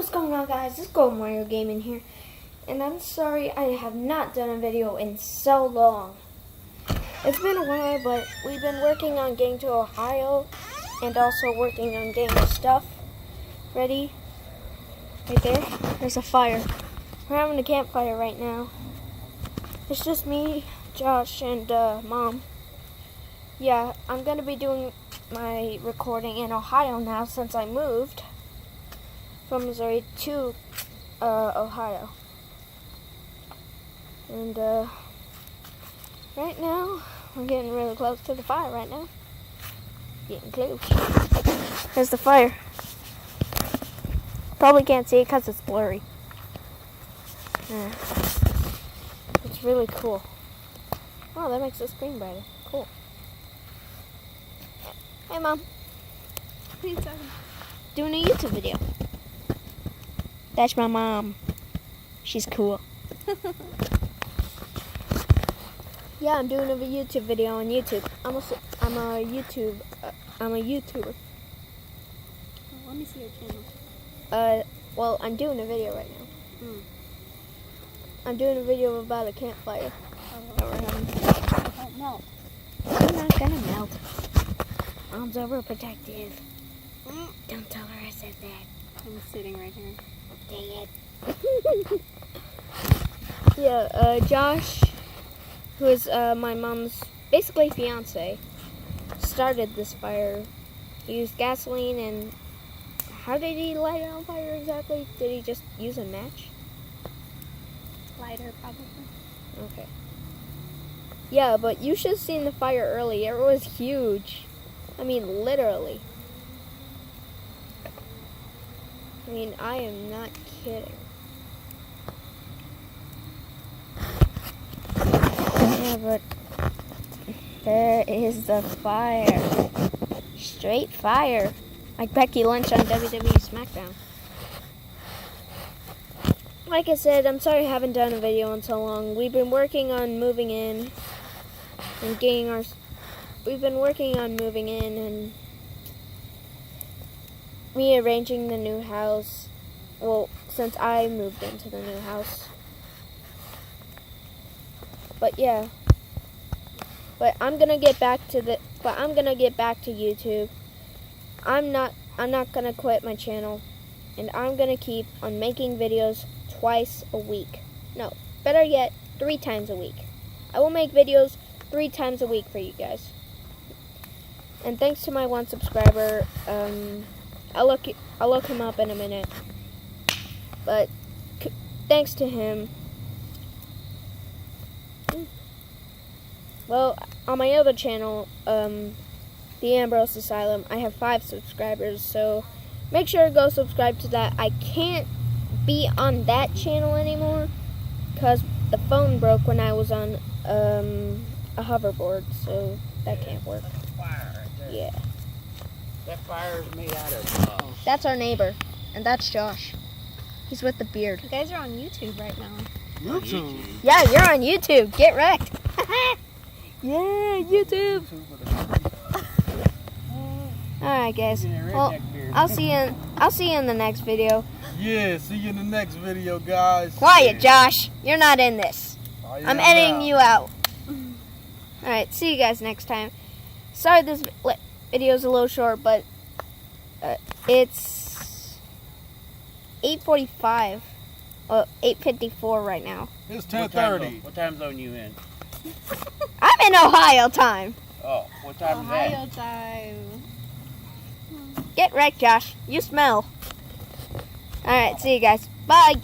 What's going on, guys? It's Golden Mario Gaming here, and I'm sorry I have not done a video in so long. It's been a while, but we've been working on getting to Ohio and also working on getting the stuff ready. Right there, there's a fire. We're having a campfire right now. It's just me, Josh, and Mom. Yeah, I'm going to be doing my recording in Ohio now since I moved from Missouri to Ohio. And right now, we're getting really close to the fire right now. Getting close. There's the fire. Probably can't see it because it's blurry. Yeah. It's really cool. Oh, that makes the screen brighter. Cool. Hey, Mom. What are you talking about? Doing a YouTube video. That's my mom. She's cool. Yeah, I'm doing a YouTube video on YouTube. I'm a YouTuber. Oh, let me see your channel. Well, I'm doing a video right now. I'm doing a video about a campfire that we're having. Don't melt. I'm not gonna melt. Mom's overprotective. Don't tell her I said that. I'm sitting right here. Dang it. Yeah, Josh, who is my mom's basically fiance, started this fire. He used gasoline and how did he light it on fire exactly? Did he just use a match? Lighter, probably. Okay. Yeah, but you should have seen the fire early. It was huge. I mean, literally. I mean, I am not kidding. Yeah, but there is the fire. Straight fire. Like Becky Lynch on WWE SmackDown. Like I said, I'm sorry I haven't done a video in so long. We've been working on moving in and getting our... We've been working on moving in and rearranging the new house. Well, since I moved into the new house. But yeah. But I'm gonna get back to YouTube. I'm not gonna quit my channel, and I'm gonna keep on making videos twice a week. No, better yet, 3 times a week. I will make videos 3 times a week for you guys. And thanks to my 1 subscriber, I'll look him up in a minute. But thanks to him. Well, on my other channel, The Ambrose Asylum, I have 5 subscribers, so make sure to go subscribe to that. I can't be on that channel anymore because the phone broke when I was on a hoverboard, so that can't work. Yeah. That fire is made out of... That's our neighbor, and that's Josh. He's with the beard. You guys are on YouTube right now. YouTube? Yeah, you're on YouTube. Get wrecked. Yeah, YouTube. Alright, guys. Well, I'll see you in the next video. Yeah, see you in the next video, guys. Quiet, Josh. You're not in this. I'm editing you out. Alright, see you guys next time. Sorry this video's a little short, but it's 8:45. 8:54 right now. It's 10:30. What time zone you in? I'm in Ohio time. Oh, what time is that? Ohio time. Get wrecked, Josh. You smell. Alright, see you guys. Bye.